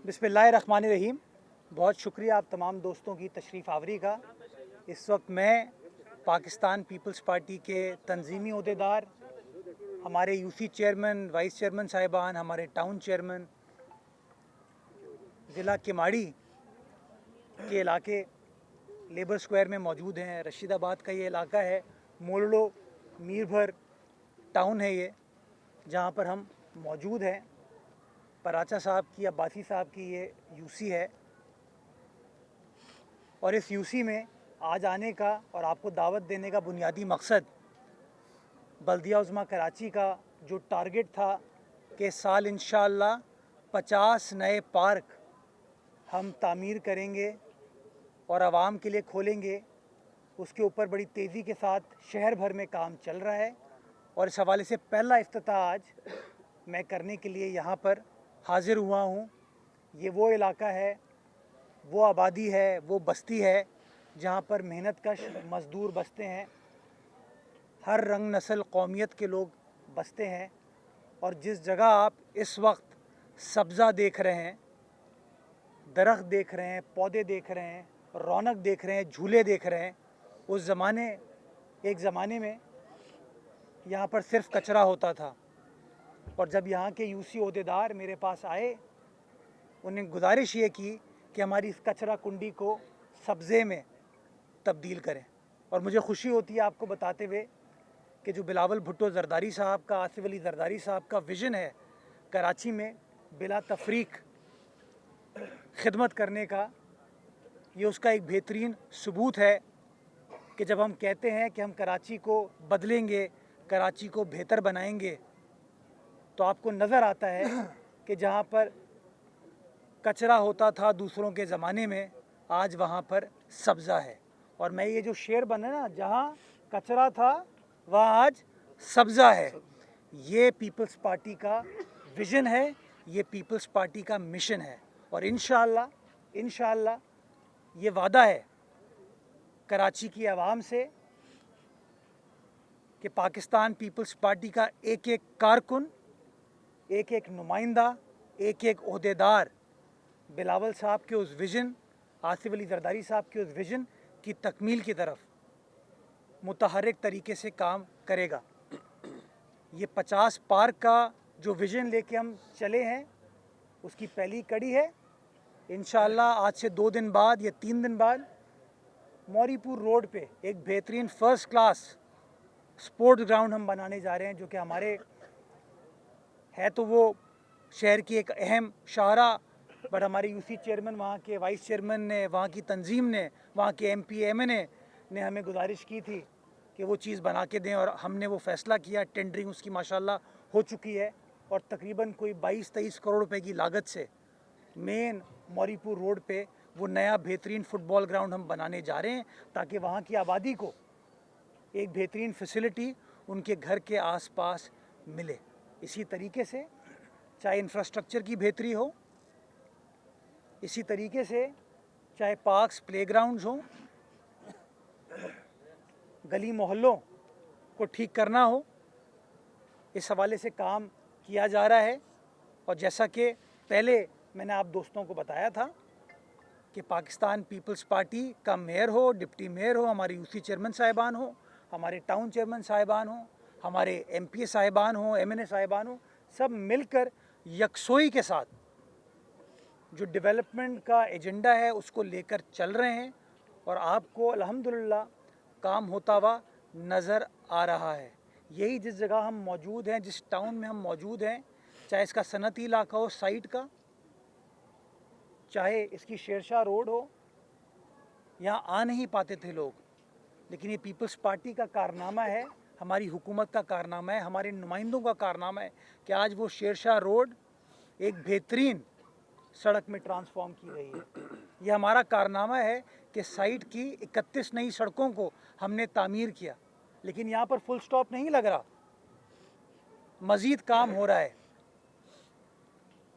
बिस्मिल्लाहिर्रहमानिर्रहीम। बहुत शुक्रिया आप तमाम दोस्तों की तशरीफ़ आवरी का। इस वक्त मैं पाकिस्तान पीपल्स पार्टी के तंजीमी अहदेदार, हमारे यूसी चेयरमैन, वाइस चेयरमैन साहिबान, हमारे टाउन चेयरमैन, ज़िला किमाड़ी के इलाके लेबर स्क्वायर में मौजूद हैं। रशीदाबाद का ये इलाका है, मोलड़ो मीरभर टाउन है ये, जहाँ पर हम मौजूद हैं। पराचा साहब की, अब्बासी साहब की ये यूसी है और इस यूसी में आज आने का और आपको दावत देने का बुनियादी मकसद बल्दिया उज़्मा कराची का जो टारगेट था कि साल इंशाअल्लाह 50 नए पार्क हम तामीर करेंगे और आवाम के लिए खोलेंगे, उसके ऊपर बड़ी तेज़ी के साथ शहर भर में काम चल रहा है। और इस हवाले से पहला इफ्तिताह आज मैं करने के लिए यहाँ पर हाज़िर हुआ हूँ। ये वो इलाका है, वो आबादी है, वो बस्ती है जहाँ पर मेहनतकश मज़दूर बसते हैं, हर रंग नस्ल कौमियत के लोग बसते हैं। और जिस जगह आप इस वक्त सब्ज़ा देख रहे हैं, दरख्त देख रहे हैं, पौधे देख रहे हैं, रौनक देख रहे हैं, झूले देख रहे हैं, उस एक ज़माने में यहाँ पर सिर्फ कचरा होता था। और जब यहाँ के यूसी अहदेदार मेरे पास आए, उन्हें गुजारिश ये की कि हमारी इस कचरा कुंडी को सब्ज़े में तब्दील करें। और मुझे खुशी होती है आपको बताते हुए कि जो बिलावल भुट्टो ज़रदारी साहब का, आसिफ अली ज़रदारी साहब का विज़न है कराची में बिला तफरीक खिदमत करने का, ये उसका एक बेहतरीन सबूत है कि जब हम कहते हैं कि हम कराची को बदलेंगे, कराची को बेहतर बनाएंगे, तो आपको नज़र आता है कि जहाँ पर कचरा होता था दूसरों के ज़माने में, आज वहाँ पर सब्ज़ा है। और मैं ये जो शेर बना ना, जहाँ कचरा था वहाँ आज सब्ज़ा है, ये पीपल्स पार्टी का विज़न है, ये पीपल्स पार्टी का मिशन है। और इंशाअल्लाह ये वादा है कराची की आवाम से कि पाकिस्तान पीपल्स पार्टी का एक एक कारकुन, एक एक नुमाइंदा, एक एक ओहदेदार बिलावल साहब के उस विज़न, आसिफ अली ज़रदारी साहब के उस विज़न की तकमील की तरफ मुतहर्रिक तरीके से काम करेगा। ये 50 पार्क का जो विज़न लेके हम चले हैं, उसकी पहली कड़ी है। इंशाअल्लाह आज से 2 दिन बाद या 3 दिन बाद मौरीपुर रोड पे एक बेहतरीन फ़र्स्ट क्लास स्पोर्ट्स ग्राउंड हम बनाने जा रहे हैं, जो कि हमारे है तो वो शहर की एक अहम शाहरा, बट हमारे यूसी चेयरमैन, वहाँ के वाइस चेयरमैन ने, वहाँ की तंजीम ने, वहाँ के MP MNA ने हमें गुजारिश की थी कि वो चीज़ बना के दें, और हमने वो फ़ैसला किया। टेंडरिंग उसकी माशाल्लाह हो चुकी है और तकरीबन कोई 22-23 करोड़ रुपए की लागत से मेन मौरीपुर रोड पे वो नया बेहतरीन फ़ुटबॉल ग्राउंड हम बनाने जा रहे हैं, ताकि वहाँ की आबादी को एक बेहतरीन फैसिलिटी उनके घर के आसपास मिले। इसी तरीके से चाहे इंफ्रास्ट्रक्चर की बेहतरी हो, इसी तरीके से चाहे पार्क्स, प्लेग्राउंड्स हों, गली मोहल्लों को ठीक करना हो, इस हवाले से काम किया जा रहा है। और जैसा कि पहले मैंने आप दोस्तों को बताया था कि पाकिस्तान पीपल्स पार्टी का मेयर हो, डिप्टी मेयर हो, हमारे यूसी चेयरमैन साहिबान हो, हमारे टाउन चेयरमैन साहिबान हो, हमारे MPA साहिबान हो, MNA साहिबान हो, सब मिलकर यकसोई के साथ जो डेवलपमेंट का एजेंडा है उसको लेकर चल रहे हैं। और आपको अल्हम्दुलिल्लाह काम होता हुआ नज़र आ रहा है। यही जिस जगह हम मौजूद हैं, जिस टाउन में हम मौजूद हैं, चाहे इसका सनती इलाका हो साइड का, चाहे इसकी शेरशाह रोड हो, यहाँ आ नहीं पाते थे लोग, लेकिन ये पीपल्स पार्टी का कारनामा है, हमारी हुकूमत का कारनामा है, हमारे नुमाइंदों का कारनामा है कि आज वो शेरशाह रोड एक बेहतरीन सड़क में ट्रांसफॉर्म की गई है। ये हमारा कारनामा है कि साइड की 31 नई सड़कों को हमने तामीर किया। लेकिन यहाँ पर फुल स्टॉप नहीं लग रहा, मज़ीद काम हो रहा है।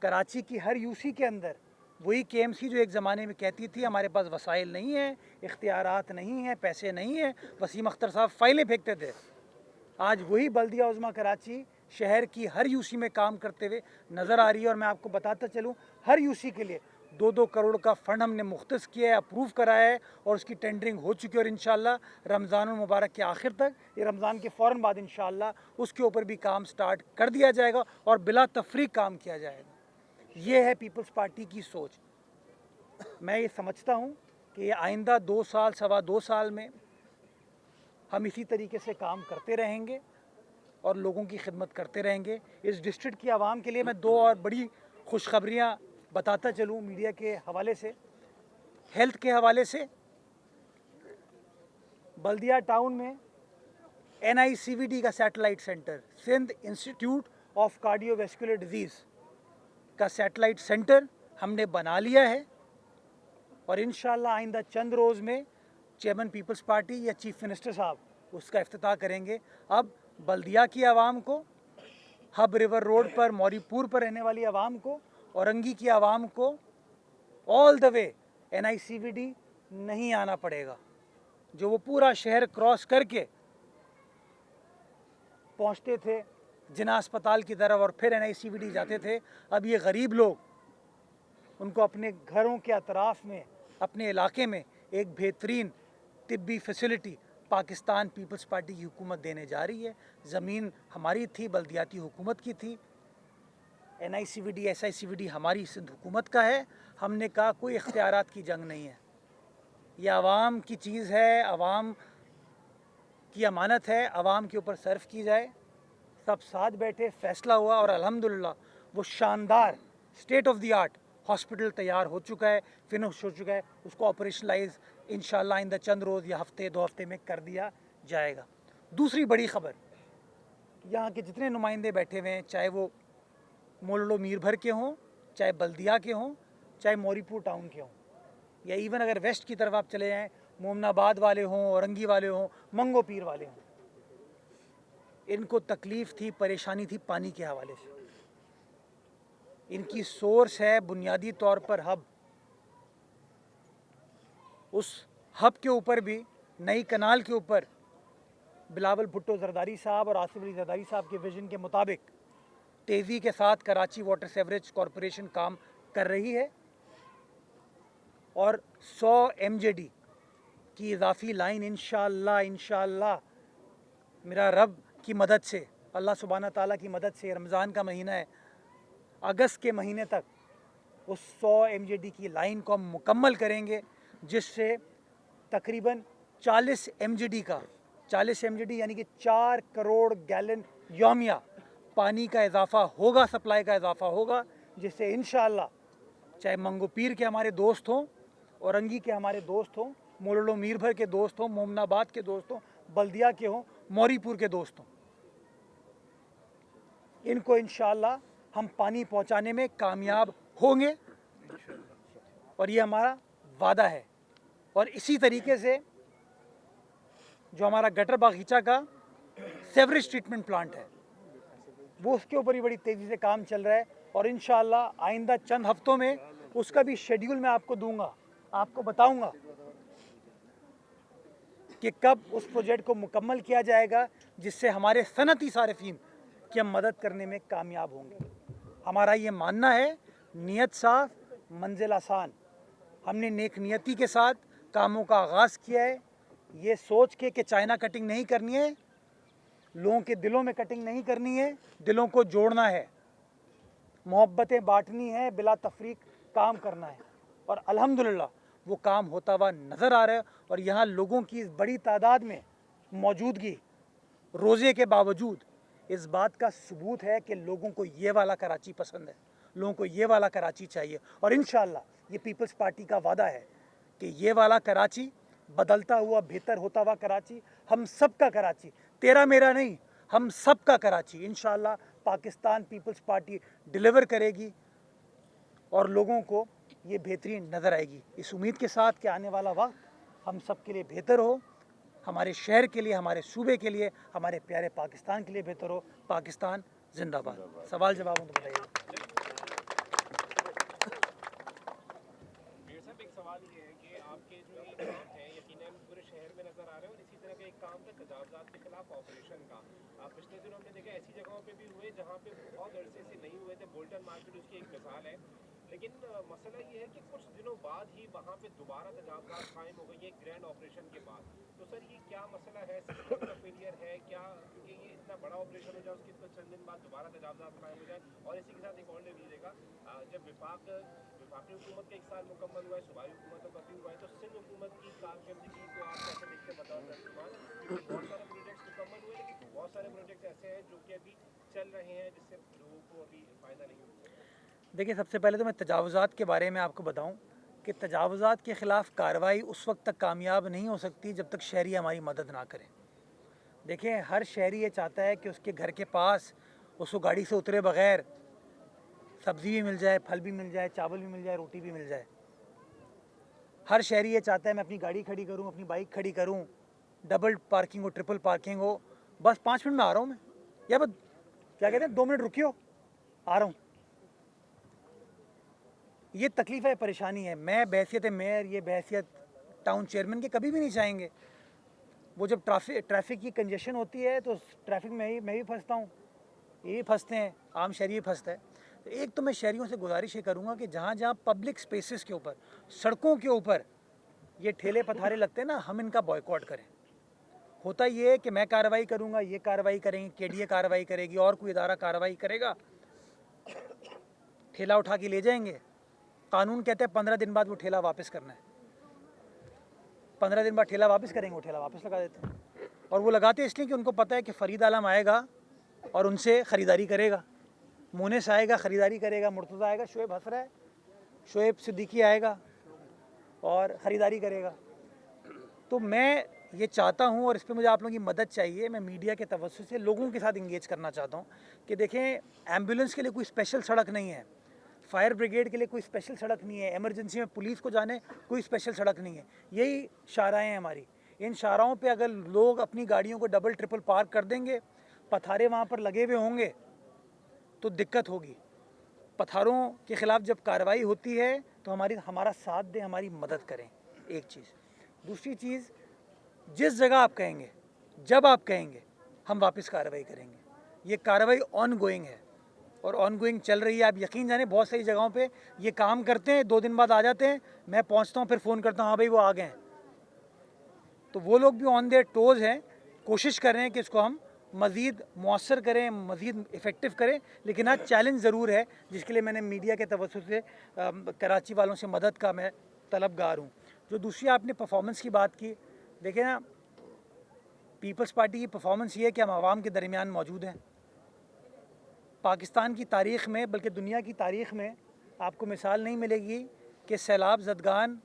कराची की हर यूसी के अंदर वही KMC जो एक ज़माने में कहती थी हमारे पास वसाइल नहीं है, इख्तियारात नहीं है, पैसे नहीं है, वसीम अख्तर साहब फाइलें फेंकते थे, आज वही बल्दिया उज़्मा कराची शहर की हर यूसी में काम करते हुए नज़र आ रही है। और मैं आपको बताता चलूँ, ہر یوسی کے لیے 2-2 کروڑ کا فنڈ ہم نے مختص کیا ہے, اپروو کرایا ہے, اور اس کی ٹینڈرنگ ہو چکی ہے, اور انشاءاللہ رمضان المبارک کے آخر تک, یہ رمضان کے فوراً بعد انشاءاللہ اس کے اوپر بھی کام سٹارٹ کر دیا جائے گا اور بلا تفریق کام کیا جائے گا. یہ ہے پیپلز پارٹی کی سوچ. میں یہ سمجھتا ہوں کہ یہ آئندہ 2 سال 2.25 سال میں ہم اسی طریقے سے کام کرتے رہیں گے اور لوگوں کی خدمت کرتے رہیں گے. اس ڈسٹرکٹ کی عوام کے لیے میں 2 اور بڑی خوشخبریاں بتاتا چلوں میڈیا کے حوالے سے. ہیلتھ کے حوالے سے بلدیہ ٹاؤن میں NICVD کا satellite centre, Sindh institute of cardio vascular disease کا سیٹلائٹ سینٹر ہم نے بنا لیا ہے, اور انشاءاللہ آئندہ چند روز میں چیئرمین پیپلز پارٹی یا چیف منسٹر صاحب اس کا افتتاح کریں گے. اب بلدیہ کی عوام کو, ہب ریور روڈ پر موری پور پر رہنے والی عوام کو, اورنگی کی عوام کو آل دا وے NICVD نہیں آنا پڑے گا. جو وہ پورا شہر کراس کر کے پہنچتے تھے جنا اسپتال کی طرف اور پھر NICVD جاتے تھے, اب یہ غریب لوگ ان کو اپنے گھروں کے اطراف میں, اپنے علاقے میں ایک بہترین طبی فیسلٹی پاکستان پیپلز پارٹی کی حکومت دینے جا رہی ہے. زمین ہماری تھی, بلدیاتی حکومت کی تھی, NICVD SICVD ہماری سندھ حکومت کا ہے. ہم نے کہا کوئی اختیارات کی جنگ نہیں ہے, یہ عوام کی چیز ہے, عوام کی امانت ہے, عوام کے اوپر صرف کی جائے. سب ساتھ بیٹھے, فیصلہ ہوا, اور الحمدللہ وہ شاندار state of the art hospital تیار ہو چکا ہے, فنش ہو چکا ہے. اس کو آپریشنلائز انشاءاللہ آئندہ چند روز یا ہفتے 2 ہفتے میں کر دیا جائے گا. دوسری بڑی خبر, یہاں کے جتنے نمائندے بیٹھے ہوئے ہیں, چاہے وہ مولڑو میر بھر کے ہوں, چاہے بلدیہ کے ہوں, چاہے موری پور ٹاؤن کے ہوں, یا ایون اگر ویسٹ کی طرف آپ چلے جائیں, مومن آباد والے ہوں, اورنگی والے ہوں, منگو پیر والے ہوں, ان کو تکلیف تھی, پریشانی تھی پانی کے حوالے سے. ان کی سورس ہے بنیادی طور پر ہب. اس ہب کے اوپر بھی نئی کنال کے اوپر بلاول بھٹو زرداری صاحب اور آصف علی زرداری صاحب کے ویژن کے مطابق تیزی کے ساتھ کراچی واٹر سیوریج کارپوریشن کام کر رہی ہے, اور 100 MJD کی اضافی لائن انشاءاللہ میرا رب کی مدد سے, اللہ سبحانہ تعالیٰ کی مدد سے, رمضان کا مہینہ ہے, اگست کے مہینے تک اس 100 MJD کی لائن کو ہم مکمل کریں گے, جس سے تقریباً 40 MJD یعنی کہ 4 کروڑ گیلن یومیہ پانی کا اضافہ ہوگا, سپلائی کا اضافہ ہوگا, جس سے انشاءاللہ چاہے منگو پیر کے ہمارے دوست ہوں, اورنگی کے ہمارے دوست ہوں, مولڑو میر بھر کے دوست ہوں, مومن آباد کے دوست ہوں, بلدیہ کے ہوں, موری پور کے دوست ہوں, ان کو انشاءاللہ ہم پانی پہنچانے میں کامیاب ہوں گے, اور یہ ہمارا وعدہ ہے. اور اسی طریقے سے جو ہمارا گٹر باغیچہ کا سیوریج ٹریٹمنٹ پلانٹ ہے, وہ اس کے اوپر بھی بڑی تیزی سے کام چل رہا ہے, اور انشاءاللہ آئندہ چند ہفتوں میں اس کا بھی شیڈیول میں آپ کو دوں گا, آپ کو بتاؤں گا کہ کب اس پروجیکٹ کو مکمل کیا جائے گا, جس سے ہمارے صنعتی صارفین کی ہم مدد کرنے میں کامیاب ہوں گے. ہمارا یہ ماننا ہے, نیت صاف منزل آسان. ہم نے نیک نیتی کے ساتھ کاموں کا آغاز کیا ہے, یہ سوچ کے کہ چائنا کٹنگ نہیں کرنی ہے, لوگوں کے دلوں میں کٹنگ نہیں کرنی ہے, دلوں کو جوڑنا ہے, محبتیں بانٹنی ہے, بلا تفریق کام کرنا ہے. اور الحمدللہ وہ کام ہوتا ہوا نظر آ رہا ہے, اور یہاں لوگوں کی اس بڑی تعداد میں موجودگی روزے کے باوجود اس بات کا ثبوت ہے کہ لوگوں کو یہ والا کراچی پسند ہے, لوگوں کو یہ والا کراچی چاہیے. اور انشاءاللہ یہ پیپلز پارٹی کا وعدہ ہے کہ یہ والا کراچی, بدلتا ہوا بہتر ہوتا ہوا کراچی, ہم سب کا کراچی, تیرا میرا نہیں, ہم سب کا کراچی انشاءاللہ پاکستان پیپلز پارٹی ڈیلیور کرے گی, اور لوگوں کو یہ بہترین نظر آئے گی. اس امید کے ساتھ کہ آنے والا وقت ہم سب کے لیے بہتر ہو, ہمارے شہر کے لیے, ہمارے صوبے کے لیے, ہمارے پیارے پاکستان کے لیے بہتر ہو. پاکستان زندہ باد. سوال جواب تو بتائیے. ایک سوال یہ ہے کہ آپ کے جو یہ کام ہے یقیناً پورے شہر میں نظر آ رہے ہیں, اور اسی طرح کا ایک کام تھا تجاوزات کے خلاف آپریشن کا. پچھلے دنوں ہم نے دیکھا ایسی جگہوں پہ بھی ہوئے جہاں پہ بہت عرصے سے نہیں ہوئے تھے. بولٹن مارکیٹ اس کی ایک مثال ہے. लेकिन मसला ये है कि कुछ दिनों बाद ही वहाँ पे दोबारा तजावजात कायम हो गई है ग्रैंड ऑपरेशन के बाद। तो सर ये क्या मसला है, सिस्टम का फेलियर है क्या, क्योंकि ये इतना बड़ा ऑपरेशन हो जाए उसके तो चंद दिन बाद दोबारा तजावजात कायम हो जाए। और इसी के साथ एक और ले लीजिएगा, जब विफाकी हुकूमत का 1 साल मुकम्मल हुआ है, सूबाई हुकूमतों का भी हुआ है, तो सिंध हुकूमत की कारकर्दगी को आप कैसे देखते हैं बतौर तर्जुमान, क्योंकि बहुत सारे प्रोजेक्ट्स मुकम्मल हुए लेकिन बहुत सारे प्रोजेक्ट ऐसे हैं जो कि अभी चल रहे हैं जिससे लोगों को अभी फ़ायदा नहीं हुआ। देखिए, सबसे पहले तो मैं तजावुज़ात के बारे में आपको बताऊं कि तजावुज़ात के ख़िलाफ़ कार्रवाई उस वक्त तक कामयाब नहीं हो सकती जब तक शहरी हमारी मदद ना करें। देखिए, हर शहरी ये चाहता है कि उसके घर के पास उसको गाड़ी से उतरे बग़ैर सब्ज़ी भी मिल जाए, फल भी मिल जाए, चावल भी मिल जाए, रोटी भी मिल जाए। हर शहरी ये चाहता है मैं अपनी गाड़ी खड़ी करूं, अपनी बाइक खड़ी करूं, डबल पार्किंग हो, ट्रिपल पार्किंग हो, बस 5 मिनट में आ रहा हूं मैं, या बस क्या कहते हैं 2 मिनट रुकियो, आ रहा हूं। ये तकलीफ़ है, परेशानी है। मैं बहैसियत मेयर, ये बहैसियत टाउन चेयरमैन के कभी भी नहीं चाहेंगे। वो जब ट्रैफिक की कंजेशन होती है तो ट्रैफिक में मैं भी फंसता हूँ, ये भी फंसते हैं, आम शहरी भी फंसता है। तो एक तो मैं शहरियों से गुजारिश ये करूँगा कि जहाँ जहाँ पब्लिक स्पेसेस के ऊपर, सड़कों के ऊपर ये ठेले पथारे लगते हैं ना, हम इनका बॉयकॉट करें। होता ये है कि मैं कार्रवाई करूँगा, ये कार्रवाई करेंगे, केडीए कार्रवाई करेगी, और कोई इदारा कार्रवाई करेगा, ठेला उठा के ले जाएंगे। कानून कहते हैं 15 दिन बाद वो ठेला वापस करना है, 15 दिन बाद ठेला वापस करेंगे, वो ठेला वापस लगा देते हैं। और वो लगाते इसलिए कि उनको पता है कि फ़रीद आलम आएगा और उनसे ख़रीदारी करेगा, मोनेस आएगा ख़रीदारी करेगा, मुर्तज़ा आएगा, शोएब हंस रहा है, शोएब सिद्दीकी आएगा और ख़रीदारी करेगा। तो मैं ये चाहता हूँ, और इस पर मुझे आप लोगों की मदद चाहिए, मैं मीडिया के तवज्जुह से लोगों के साथ इंगेज करना चाहता हूँ कि देखें, एम्बुलेंस के लिए कोई स्पेशल सड़क नहीं है, फायर ब्रिगेड के लिए कोई स्पेशल सड़क नहीं है, एमरजेंसी में पुलिस को जाने कोई स्पेशल सड़क नहीं है। यही शाहराहें हैं हमारी। इन शाहराहों पे अगर लोग अपनी गाड़ियों को डबल ट्रिपल पार्क कर देंगे, पथारे वहाँ पर लगे हुए होंगे, तो दिक्कत होगी। पथारों के ख़िलाफ़ जब कार्रवाई होती है तो हमारा साथ दें, हमारी मदद करें, एक चीज़। दूसरी चीज़, जिस जगह आप कहेंगे, जब आप कहेंगे, हम वापस कार्रवाई करेंगे। ये कार्रवाई ऑन गोइंग है और ऑन गोइंग चल रही है। आप यकीन जाने बहुत सारी जगहों पे ये काम करते हैं, 2 दिन बाद आ जाते हैं, मैं पहुंचता हूं, फिर फ़ोन करता हूं, हाँ भाई वो आ गए हैं। तो वो लोग भी ऑन देयर टोज़ हैं, कोशिश कर रहे हैं कि इसको हम मज़ीद मौसर करें, मज़ीद इफ़ेक्टिव करें। लेकिन आज चैलेंज ज़रूर है, जिसके लिए मैंने मीडिया के तवज्जुह से कराची वालों से मदद का मैं तलबगार हूँ। जो दूसरी आपने परफॉर्मेंस की बात की, देखिए ना, पीपल्स पार्टी की परफॉर्मेंस ये है कि हम आवाम के दरमियान मौजूद हैं। पाकिस्तान की तारीख़ में, बल्कि दुनिया की तारीख़ में आपको मिसाल नहीं मिलेगी कि सैलाब ज़दगान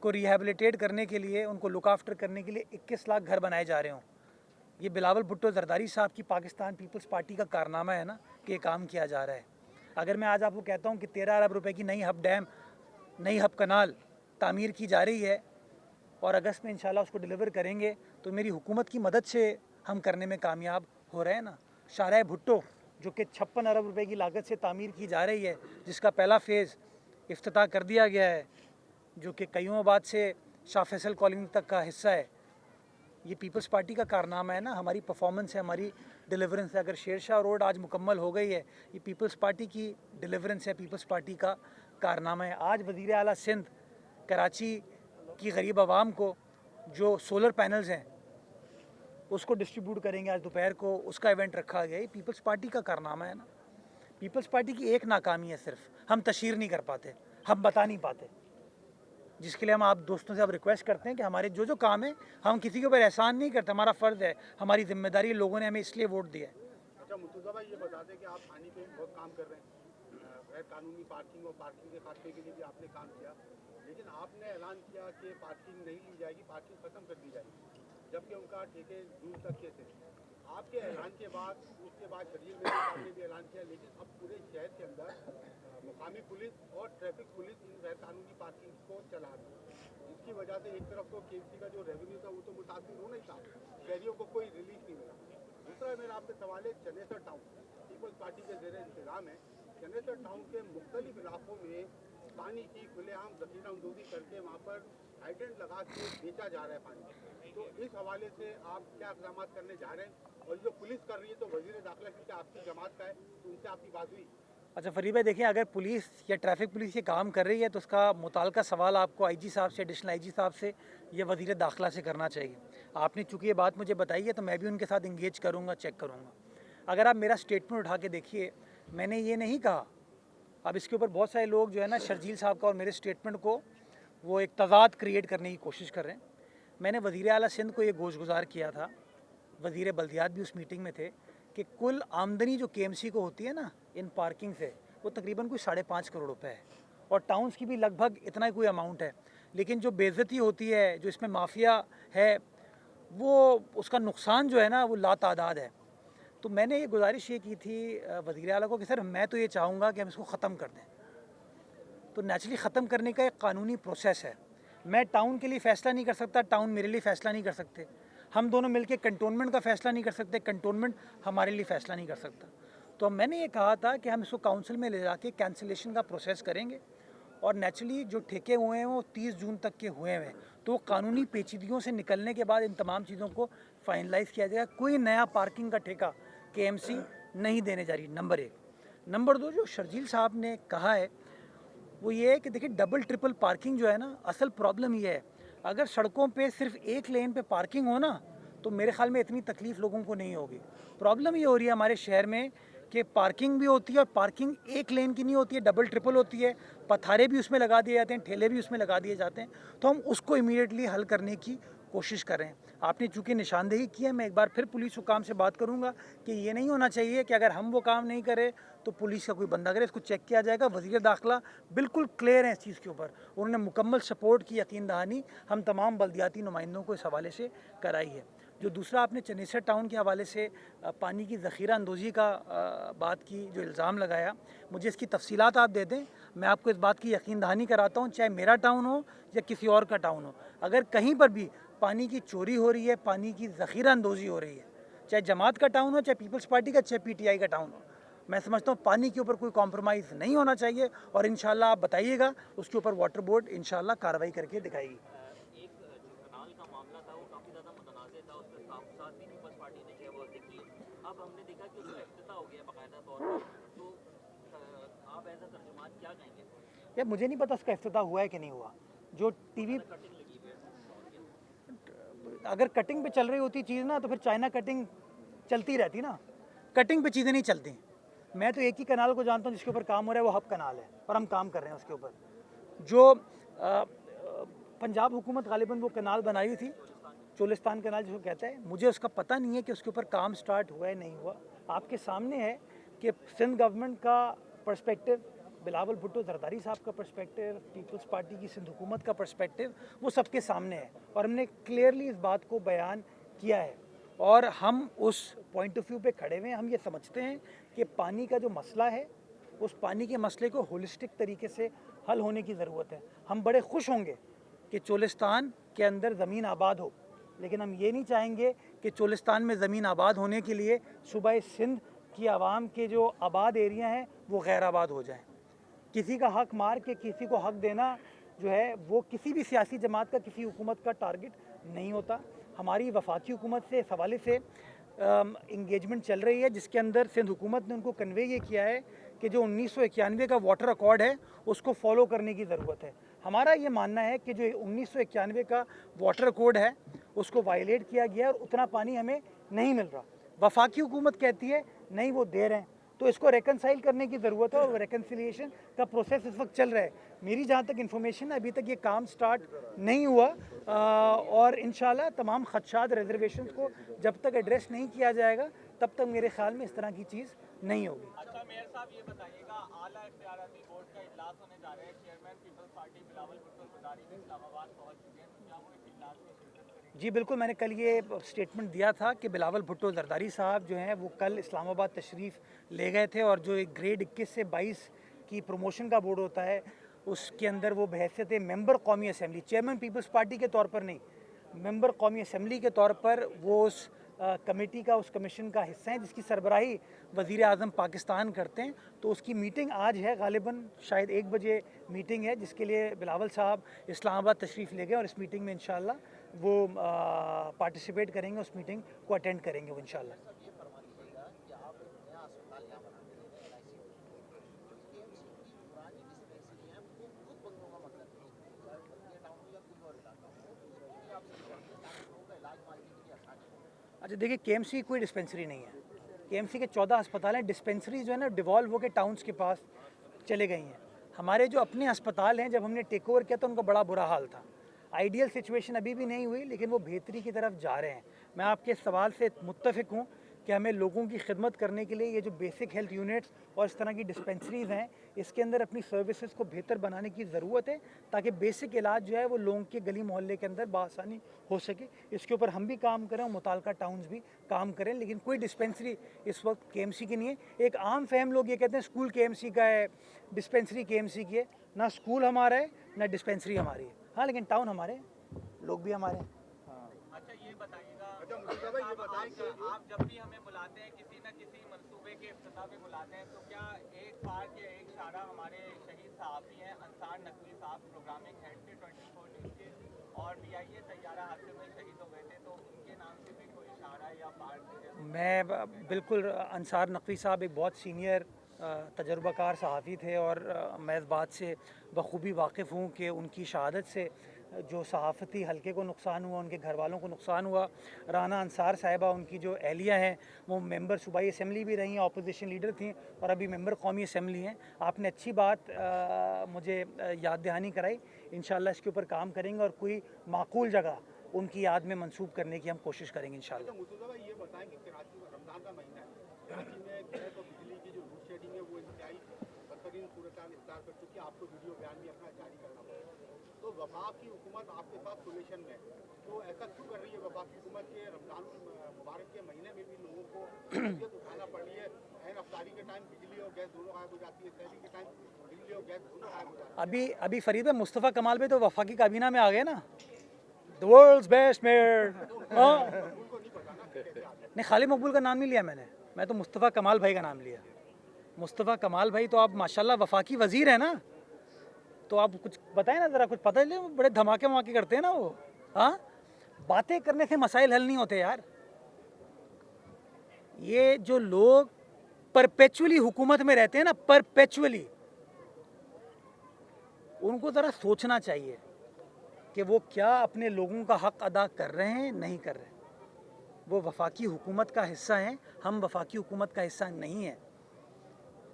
को रिहेबिलिटेट करने के लिए, उनको लुक आफ्टर करने के लिए 21 लाख घर बनाए जा रहे हों। ये बिलावल भुट्टो ज़रदारी साहब की पाकिस्तान पीपल्स पार्टी का कारनामा है ना कि ये काम किया जा रहा है। अगर मैं आज आपको कहता हूँ कि 13 अरब रुपए की नई हब डैम, नई हब कनाल तामीर की जा रही है और अगस्त में इंशाल्लाह उसको डिलीवर करेंगे, तो मेरी हुकूमत की मदद से हम करने में कामयाब हो रहे हैं ना। शाहराह भुट्टो जो कि 56 अरब रुपए की लागत से तामीर की जा रही है, जिसका पहला फ़ेज़ इफ्तिताह कर दिया गया है, जो कि कयूमाबाद से शाह फैसल कॉलोनी तक का हिस्सा है, ये पीपल्स पार्टी का कारनामा है ना, हमारी परफॉर्मेंस है, हमारी डिलीवरेंस है। अगर शेरशाह रोड आज मुकम्मल हो गई है, ये पीपल्स पार्टी की डिलीवरेंस है, पीपल्स पार्टी का कारनामा है। आज वज़ीर आला सिंध कराची की गरीब आवाम को जो सोलर पैनल्स हैं उसको डिस्ट्रीब्यूट करेंगे, आज दोपहर को उसका इवेंट रखा गया। ये पीपल्स पार्टी का कारनामा है ना। पीपल्स पार्टी की एक नाकामी है, सिर्फ हम तशहीर नहीं कर पाते, हम बता नहीं पाते, जिसके लिए हम आप दोस्तों से अब रिक्वेस्ट करते हैं कि हमारे जो जो काम है, हम किसी के ऊपर एहसान नहीं करते, हमारा फ़र्ज़ है, हमारी जिम्मेदारी, लोगों ने हमें इसलिए वोट दिया है। अच्छा मुर्तज़ा भाई, ये बता दें कि आप थाने पे बहुत काम कर रहे हैं, गैर कानूनी पार्किंग और पार्किंग के खात्मे के लिए भी आपने काम किया, लेकिन आपने ऐलान किया कि पार्किंग नहीं ली जाएगी, पार्किंग ख़त्म कर दी जाएगी, जबकि उनका ठेके दूर तक के थे। आपके ऐलान के बाद, उसके बाद शरीर में आपने भी ऐलान किया, लेकिन अब पूरे शहर के अंदर मुकामी पुलिस और ट्रैफिक पुलिस इन गैर कानूनी पार्किंग को चला रही है, जिसकी वजह से एक तरफ तो केएमसी का जो रेवेन्यू था वो तो मुतासिर होना ही था, शहरियों को कोई रिलीफ नहीं मिला। दूसरा मेरा आपसे सवाल है, चनेसर टाउन पीपल्स पार्टी के ज़ेरे इंतजाम है, चनेसर टाउन के मुख्तलिफ इलाकों में पानी की खुलेआम ज़ख़ीरा अंदोज़ी करके वहाँ पर हाइड्रेंट लगा के बेचा जा रहा है पानी। तो इस हवाले से आप क्या इक़दाम करने जा रहे हैं? और जो पुलिस कर रही है, तो वज़ीर दाखिला क्योंकि आपकी जमात का है, तो उनसे आपकी बात हुई? अच्छा फरीद भाई, देखिए अगर पुलिस या ट्रैफिक पुलिस ये काम कर रही है तो उसका मुताल्लिका सवाल आपको आईजी साहब से, एडिशनल आईजी साहब से या वज़ीर दाखिला से करना चाहिए। आपने चूँकि ये बात मुझे बताई है तो मैं भी उनके साथ इंगेज करूँगा, चेक करूँगा। अगर आप मेरा स्टेटमेंट उठा के देखिए, मैंने ये नहीं कहा, अब इसके ऊपर बहुत सारे लोग जो है ना शर्जील साहब का और मेरे स्टेटमेंट को वो एक तज़ाद क्रिएट करने की कोशिश कर रहे हैं। मैंने वज़ीर आला सिंध को ये गोशगुजार किया था, वज़ीर बल्दियात भी उस मीटिंग में थे, कि कुल आमदनी जो केएमसी को होती है ना इन पार्किंग से, वो तकरीबन कोई 5.5 करोड़ रुपए है, और टाउन्स की भी लगभग इतना ही कोई अमाउंट है। लेकिन जो बेइज्जती होती है, जो इसमें माफिया है, वो उसका नुकसान जो है ना वो लातादाद है। तो मैंने ये गुजारिश ये की थी वज़ीर आला को कि सर मैं तो ये चाहूँगा कि हम इसको ख़त्म कर दें। तो नेचुरली ख़त्म करने का एक कानूनी प्रोसेस है। मैं टाउन के लिए फ़ैसला नहीं कर सकता, टाउन मेरे लिए फ़ैसला नहीं कर सकते, हम दोनों मिलकर कंटोनमेंट का फ़ैसला नहीं कर सकते, कंटोनमेंट हमारे लिए फ़ैसला नहीं कर सकता। तो मैंने ये कहा था कि हम इसको काउंसिल में ले जाके कैंसिलेशन का प्रोसेस करेंगे, और नेचुरली जो ठेके हुए हैं वो 30 जून तक के हुए हैं, तो कानूनी पेचीदगियों से निकलने के बाद इन तमाम चीज़ों को फाइनलाइज़ किया जाएगा। कोई नया पार्किंग का ठेका केएमसी नहीं देने जा रही, नंबर 1। नंबर 2, जो शर्जील साहब ने कहा है वो ये है कि देखिए डबल ट्रिपल पार्किंग जो है ना, असल प्रॉब्लम ये है, अगर सड़कों पे सिर्फ एक लेन पे पार्किंग हो ना तो मेरे ख्याल में इतनी तकलीफ़ लोगों को नहीं होगी। प्रॉब्लम ये हो रही है हमारे शहर में कि पार्किंग भी होती है और पार्किंग एक लेन की नहीं होती है, डबल ट्रिपल होती है, पथारे भी उसमें लगा दिए जाते हैं, ठेले भी उसमें लगा दिए जाते हैं। तो हम उसको इमीडिएटली हल करने की कोशिश कर रहे हैं। आपने चूँकि निशानदेही की है, मैं एक बार फिर पुलिस हुकाम से बात करूँगा कि ये नहीं होना चाहिए कि अगर हम वो काम नहीं करें तो पुलिस का कोई बंदा करे, इसको चेक किया जाएगा। वज़ीर दाखिला बिल्कुल क्लियर है इस चीज़ के ऊपर, उन्होंने मुकम्मल सपोर्ट की यकीन दहानी हम तमाम बल्दियाती नुमाइंदों को इस हवाले से कराई है। जो दूसरा आपने चनेसर टाउन के हवाले से पानी की ज़ख़ीरा अंदोज़ी का बात की, जो इल्ज़ाम लगाया, मुझे इसकी तफसीलात आप दे दें, मैं आपको इस बात की यकीन दहानी कराता हूँ, चाहे मेरा टाउन हो या किसी और का टाउन हो, अगर कहीं पर भी पानी की चोरी हो रही है, पानी की ज़ख़ीरा अंदोज़ी हो रही है, चाहे जमात का टाउन हो, चाहे पीपल्स पार्टी का, चाहे पीटीआई का टाउन हो, मैं समझता हूँ पानी के ऊपर कोई कॉम्प्रोमाइज़ नहीं होना चाहिए, और इंशाल्लाह आप बताइएगा, उसके ऊपर वाटर बोर्ड इंशाल्लाह कार्रवाई करके दिखाएगी। एक जो कनाल का मामला था वो काफ़ी ज़्यादा मुतनाज़ था, उस पर साथ भी पीपल्स पार्टी ने जय बोल दी। अब हमने देखा कि उसका इफ्तिताह हो गया बाकायदा तौर पर, तो आप एज अ तर्जुमान क्या कहेंगे? यार मुझे नहीं पता उसका इफ्तिताह हुआ है कि नहीं हुआ। जो टीवी कटिंग लगी हुई है, अगर कटिंग पे चल रही होती चीज़ ना तो फिर चाइना कटिंग चलती रहती ना, कटिंग पे चीज़ें नहीं चलती। मैं तो एक ही कनाल को जानता हूँ जिसके ऊपर काम हो रहा है, वो हब कनाल है, और हम काम कर रहे हैं उसके ऊपर। जो पंजाब हुकूमत गालिबन वो कनाल बनाई हुई थी, चोलिस्तान कनाल जिसको कहते हैं, मुझे उसका पता नहीं है कि उसके ऊपर काम स्टार्ट हुआ है नहीं हुआ। आपके सामने है कि सिंध गवर्नमेंट का पर्सपेक्टिव, बिलावल भुट्टो जरदारी साहब का पर्सपेक्टिव, पीपल्स पार्टी की सिंध हुकूमत का पर्सपेक्टिव, वो सबके सामने है, और हमने क्लियरली इस बात को बयान किया है, और हम उस पॉइंट ऑफ व्यू पे खड़े हुए हैं। हम ये समझते हैं कि पानी का जो मसला है, उस पानी के मसले को होलिस्टिक तरीके से हल होने की ज़रूरत है। हम बड़े खुश होंगे कि चोलिस्तान के अंदर ज़मीन आबाद हो, लेकिन हम ये नहीं चाहेंगे कि चोलिस्तान में ज़मीन आबाद होने के लिए सूबाए सिंध की आवाम के जो आबाद एरिया हैं वो गैर आबाद हो जाएं। किसी का हक मार के किसी को हक देना जो है वो किसी भी सियासी जमात का, किसी हुकूमत का टारगेट नहीं होता। हमारी वफाकी हुकूमत से इस हवाले से इंगेजमेंट चल रही है, जिसके अंदर सिंध हुकूमत ने उनको कन्वे ये किया है कि जो 1991 का वाटर अकॉर्ड है उसको फॉलो करने की ज़रूरत है। हमारा ये मानना है कि जो 1991 का वाटर अकॉर्ड है उसको वायलेट किया गया और उतना पानी हमें नहीं मिल रहा। वफाकी हुकूमत कहती है नहीं वो दे रहे हैं, तो इसको रेकनसाइल करने की ज़रूरत है, और रेकनसिलिएशन का प्रोसेस इस वक्त चल रहा है। मेरी जहाँ तक इन्फॉर्मेशन है अभी तक ये काम स्टार्ट नहीं हुआ, और इंशाल्लाह तमाम खदशात रिजर्वेशंस को जब तक एड्रेस नहीं किया जाएगा तब तक मेरे ख्याल में इस तरह की चीज़ नहीं होगी। अच्छा मेयर साहब ये बताइएगा, आला इख्तियाराती बोर्ड का इजलास होने जा रहा है, चेयरमैन पीपल्स पार्टी बिलावल भुट्टो ज़रदारी भी इस्लामाबाद पहुंच चुके हैं, तो क्या वो इस इजलास में शिरकत करेंगे? जी बिल्कुल, मैंने कल ये स्टेटमेंट दिया था कि बिलावल भुट्टो जरदारी साहब जो हैं वो कल इस्लामाबाद तशरीफ़ ले गए थे, और जो एक ग्रेड 21 से 22 की प्रमोशन का बोर्ड होता है उसके अंदर वो बहैसियत मेंबर कौमी असम्बली, चेयरमैन पीपल्स पार्टी के तौर पर नहीं, मेंबर कौमी असम्बली के तौर पर वो उस कमेटी का, उस कमीशन का हिस्सा हैं जिसकी सरबराही वज़ीर आज़म पाकिस्तान करते हैं। तो उसकी मीटिंग आज है, गालिबन शायद 1 बजे मीटिंग है, जिसके लिए बिलावल साहब इस्लामाबाद तशरीफ़ ले गए, और इस मीटिंग में इंशाल्लाह वो पार्टिसिपेट करेंगे, उस मीटिंग को अटेंड करेंगे वो इंशाल्लाह। अच्छा देखिए, केएमसी कोई डिस्पेंसरी नहीं है। केएमसी के 14 अस्पताल हैं। डिस्पेंसरी जो है ना डिवॉल्व होकर टाउन्स के पास चले गई हैं। हमारे जो अपने अस्पताल हैं, जब हमने टेक ओवर किया तो उनका बड़ा बुरा हाल था। आइडियल सिचुएशन अभी भी नहीं हुई, लेकिन वो बेहतरी की तरफ जा रहे हैं। मैं आपके सवाल से मुत्तफिक हूँ कि हमें लोगों की खिदमत करने के लिए ये जो बेसिक हेल्थ यूनिट्स और इस तरह की डिस्पेंसरीज़ हैं, इसके अंदर अपनी सर्विसेज को बेहतर बनाने की ज़रूरत है, ताकि बेसिक इलाज जो है वो लोगों के गली मोहल्ले के अंदर बआसानी हो सके। इसके ऊपर हम भी काम करें और मुताल्लिका टाउन्स भी काम करें, लेकिन कोई डिस्पेंसरी इस वक्त केएमसी की नहीं है। एक आम फहम लोग ये कहते हैं स्कूल केएमसी का है, डिस्पेंसरी केएमसी की है। ना स्कूल हमारा है, ना डिस्पेंसरी हमारी है। हाँ, लेकिन टाउन हमारे हैं, लोग भी हमारे हैं। अच्छा ये बताइएगा, अच्छा मुझे भाई ये बताएं कि आप जब भी हमें बुलाते हैं किसी न किसी मंसूबे के इफ्तिताह पे बुलाते हैं, तो क्या एक पार्क या एक इशारा हमारे शहीद सहाफ़ी हैं अंसार नकवी साहब, प्रोग्रामिंग हेड थे 24 न्यूज़ के, और DIA तैयारा हादसे में शहीद हो गए थे, तो उनके नाम से भी कोई इशारा या पार्क? मैं बिल्कुल, अंसार नकवी साहब एक बहुत सीनियर तजर्बाकार सहाफ़ी थे, और मैं इस बात से बखूबी वाकिफ़ हूँ कि उनकी शहादत से जो सहाफ़ती हल्के को नुकसान हुआ, उनके घर वालों को नुकसान हुआ। राना अंसार साहिबा, उनकी जो एहलिया हैं, वो मेंबर सूबाई असम्बली भी रही हैं, अपोजिशन लीडर थी, और अभी मेंबर कौमी असम्बली हैं। आपने अच्छी बात मुझे याद दहानी कराई। इंशाअल्लाह इसके ऊपर काम करेंगे और कोई माकूल जगह उनकी याद में मंसूब करने की हम कोशिश करेंगे इंशाअल्लाह। अच्छा मुस्तफा भाई ये बताएं कि कराची में रमज़ान का महीना है, कराची में गैस और बिजली की जो लोड शेडिंग है वो इंतहाई बदतरीन सूरत हाल इख्तियार कर चुकी है। आपको वीडियो बयान भी अपना जारी करना पड़ेगा। तो वफाक की हुकूमत आपके साथ सोल्यूशन में, तो ऐसा क्यों कर रही है वफाक की हुकूमत के रमज़ान मुबारक के महीने में भी लोगों को दिक्कत उठाना पड़ रही है? ऐन अफ्तारी के टाइम बिजली और गैस दोनों गायब हो जाती है, सहरी के टाइम बिजली और गैस दोनों गायब हो जाती है। अभी फरीद भाई, मुस्तफ़ा कमाल भाई तो वफाकी काबीना में आ गए ना, द वर्ल्ड्स बेस्ट मेयर। हाँ, उनको नहीं पता ना कि कैसे आते हैं। नहीं, खालिद मकबूल का नाम नहीं लिया मैंने, मैं तो मुस्तफ़ा कमाल भाई का नाम लिया। मुस्तफ़ा कमाल भाई तो आप माशाल्लाह वफाकी वज़ीर हैं ना, तो आप कुछ बताएं ना, ज़रा कुछ पता चले। बड़े धमाके वमाके करते हैं ना वो। हाँ, बातें करने से मसाइल हल नहीं होते यार। ये जो लोग परपेचुअली हुकूमत में रहते हैं ना, परपेचुअली, उनको ज़रा सोचना चाहिए कि वो क्या अपने लोगों का हक़ अदा कर रहे हैं, नहीं कर रहे। वो वफाकी हुकूमत का हिस्सा हैं, हम वफाकी हुकूमत का हिस्सा नहीं हैं।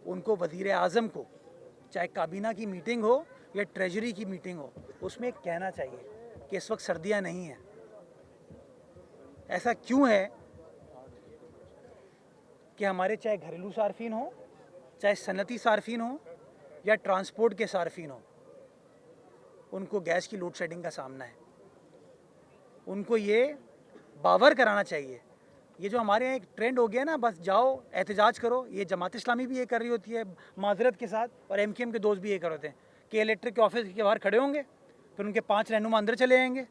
उनको वज़ीर आज़म को, चाहे काबीना की मीटिंग हो या ट्रेजरी की मीटिंग हो, उसमें कहना चाहिए कि इस वक्त सर्दियाँ नहीं हैं। ऐसा क्यों है कि हमारे चाहे घरेलू सार्फिन हो, चाहे सनती सार्फिन हो या ट्रांसपोर्ट के सार्फिन हो, उनको गैस की लोड शेडिंग का सामना है। उनको ये बावर कराना चाहिए। ये जो हमारे यहाँ एक ट्रेंड हो गया ना, बस जाओ एहतजाज करो, ये जमात इस्लामी भी ये कर रही होती है माजरत के साथ, और MKM के दोस्त भी ये कर होते हैं कि इलेक्ट्रिक के ऑफिस के बाहर खड़े होंगे, फिर उनके 5 रहनुमा अंदर चले जाएंगे,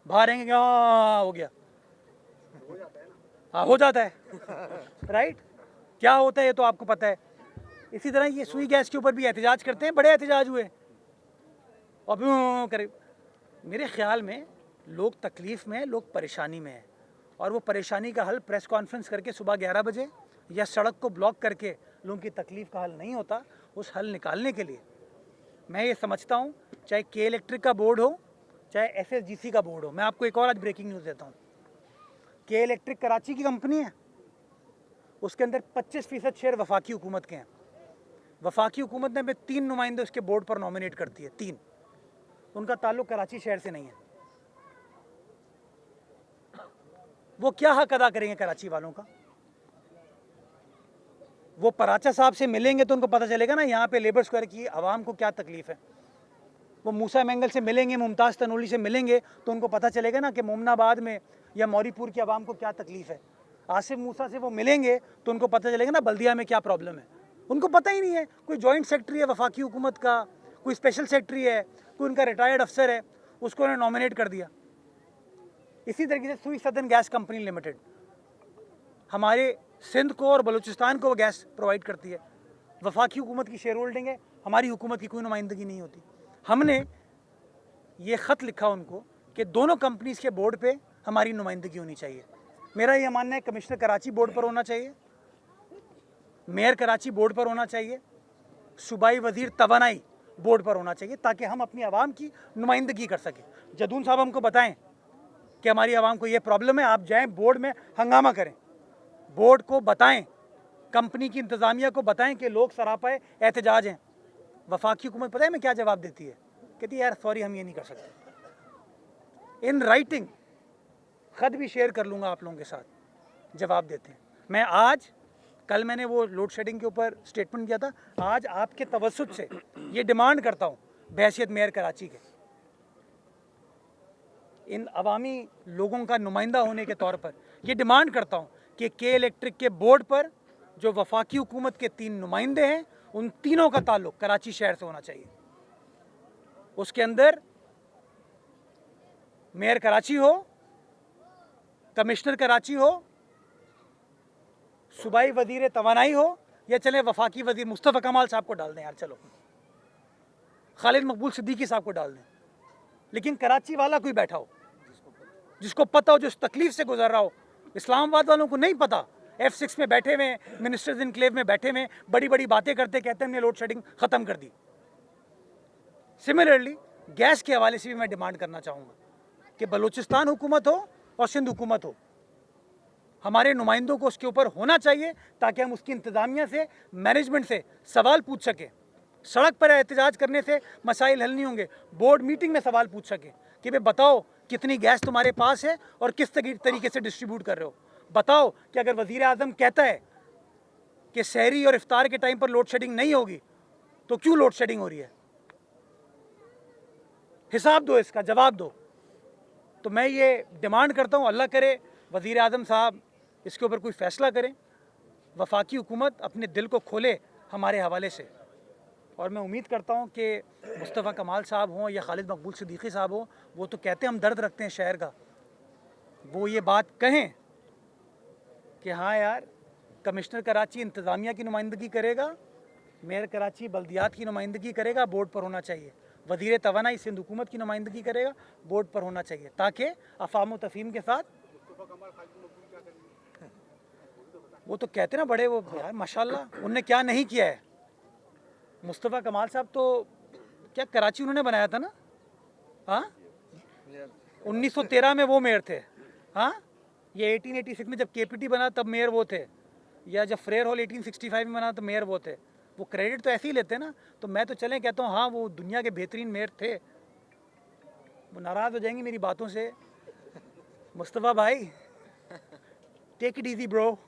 बाहर आएंगे कि हाँ हो गया, हाँ हो जाता है राइट। क्या होता है ये तो आपको पता है। इसी तरह ये सुई गैस के ऊपर भी एहतजाज करते हैं, बड़े एहतजाज हुए और करे। मेरे ख्याल में लोग तकलीफ़ में हैं, लोग परेशानी में हैं, और वो परेशानी का हल प्रेस कॉन्फ्रेंस करके सुबह 11 बजे या सड़क को ब्लॉक करके लोगों की तकलीफ़ का हल नहीं होता। उस हल निकालने के लिए मैं ये समझता हूँ, चाहे के इलेक्ट्रिक का बोर्ड हो, चाहे SSGC का बोर्ड हो। मैं आपको एक और आज ब्रेकिंग न्यूज़ देता हूँ। के इलेक्ट्रिक कराची की कंपनी है, उसके अंदर 25% शेयर वफाकी हुकूमत के हैं। वफाकी हुकूमत ने हमें 3 नुमाइंदे उसके बोर्ड पर नॉमिनेट करती है, 3। उनका ताल्लुक कराची शहर से नहीं है। वो क्या हक अदा करेंगे कराची वालों का? वो पराचा साहब से मिलेंगे तो उनको पता चलेगा ना यहाँ पे लेबर स्क्वायर की आवाम को क्या तकलीफ है। वो मूसा मैंगल से मिलेंगे, मुमताज़ तनोली से मिलेंगे तो उनको पता चलेगा ना कि मोमनाबाद में या मौरीपुर की आवाम को क्या तकलीफ है। आसिफ मूसा से वो मिलेंगे तो उनको पता चलेगा ना बल्दिया में क्या प्रॉब्लम है। उनको पता ही नहीं है। कोई जॉइंट सेक्रेटरी है वफाकी हुकूमत का, कोई स्पेशल सेक्रेटरी है, कोई उनका रिटायर्ड अफसर है, उसको उन्होंने नॉमिनेट कर दिया। इसी तरीके से सुई सदर्न गैस कंपनी लिमिटेड हमारे सिंध को और बलूचिस्तान को वो गैस प्रोवाइड करती है। वफाकी हुकूमत की शेयर होल्डिंग है, हमारी हुकूमत की कोई नुमाइंदगी नहीं होती। हमने ये ख़त लिखा उनको कि दोनों कंपनीज़ के बोर्ड पे हमारी नुमाइंदगी होनी चाहिए। मेरा ये मानना है कमिश्नर कराची बोर्ड पर होना चाहिए, मेयर कराची बोर्ड पर होना चाहिए, सूबाई वज़ीर तवानाई बोर्ड पर होना चाहिए, ताकि हम अपनी आवाम की नुमाइंदगी कर सकें। जदून साहब हमको बताएं कि हमारी आवाम को ये प्रॉब्लम है, आप जाएं बोर्ड में हंगामा करें, बोर्ड को बताएं, कंपनी की इंतज़ामिया को बताएं कि लोग सरापाए एहतजाज हैं। वफाकी हुकूमत पता है मैं क्या जवाब देती है? कहती है यार सॉरी हम ये नहीं कर सकते। इन राइटिंग ख़त भी शेयर कर लूँगा आप लोगों के साथ, जवाब देते हैं। मैं आज, कल मैंने वो लोड शेडिंग के ऊपर स्टेटमेंट किया था, आज आपके तवज्जुद से ये डिमांड करता हूँ बहैसियत मेयर कराची के, इन अवामी लोगों का नुमाइंदा होने के तौर पर ये डिमांड करता हूँ कि के इलेक्ट्रिक के बोर्ड पर जो वफाकी हुकूमत के 3 नुमाइंदे हैं, उन तीनों का ताल्लुक कराची शहर से होना चाहिए। उसके अंदर मेयर कराची हो, कमिश्नर कराची हो, सूबाई वजीर तवानाई हो, या चले वफाकी वजीर मुस्तफ़ा कमाल साहब को डाल दें यार, चलो खालिद मकबूल सिद्दीकी साहब को डाल दें, लेकिन कराची वाला कोई बैठा हो जिसको पता हो, जो इस तकलीफ से गुजर रहा हो। इस्लामाबाद वालों को नहीं पता, F6 में बैठे हुए, मिनिस्टर्स इनक्लेव में बैठे हुए, बड़ी बड़ी बातें करते, कहते हैं हमने लोड शेडिंग ख़त्म कर दी। सिमिलरली गैस के हवाले से भी मैं डिमांड करना चाहूँगा कि बलूचिस्तान हुकूमत हो और सिंध हुकूमत हो, हमारे नुमाइंदों को उसके ऊपर होना चाहिए ताकि हम उसकी इंतज़ामिया से, मैनेजमेंट से सवाल पूछ सकें। सड़क पर एहतजाज करने से मसाइल हल नहीं होंगे, बोर्ड मीटिंग में सवाल पूछ सकें कि भाई बताओ कितनी गैस तुम्हारे पास है और किस तरीके से डिस्ट्रीब्यूट कर रहे हो। बताओ कि अगर वज़ीर आज़म कहता है कि सहरी और इफ्तार के टाइम पर लोड शेडिंग नहीं होगी तो क्यों लोड शेडिंग हो रही है? हिसाब दो, इसका जवाब दो। तो मैं ये डिमांड करता हूँ, अल्लाह करे वज़ीर आज़म साहब इसके ऊपर कोई फ़ैसला करें, वफाकी हुकूमत अपने दिल को खोले हमारे हवाले से। और मैं उम्मीद करता हूँ कि मुस्तफ़ा कमाल साहब हों या खालिद मकबूल सिद्दीकी साहब हों, वो तो कहते हैं हम दर्द रखते हैं शहर का, वो ये बात कहें कि हाँ यार कमिश्नर कराची इंतज़ामिया की नुमाइंदगी करेगा, मेयर कराची बल्दियात की नुमाइंदगी करेगा, बोर्ड पर होना चाहिए। वज़ीर तवानाई सिंध हुकूमत की नुमाइंदगी करेगा, बोर्ड पर होना चाहिए, ताकि अफ़ाम व तफ़हीम के साथ। वो तो कहते ना बड़े, वो यार माशाल्लाह उनने क्या नहीं किया है। मुस्तफ़ा कमाल साहब तो क्या कराची उन्होंने बनाया था ना, हाँ 1913 में वो मेयर थे, हाँ ये 1886 में जब KPT बना तब मेयर वो थे, या जब फ्रेयर हॉल 1865 में बना तो मेयर वो थे। वो क्रेडिट तो ऐसे ही लेते हैं ना। तो मैं तो चलें कहता हूँ हाँ वो दुनिया के बेहतरीन मेयर थे। वो नाराज़ हो जाएंगी मेरी बातों से। मुस्तफ़ा भाई टेक इट इजी ब्रो।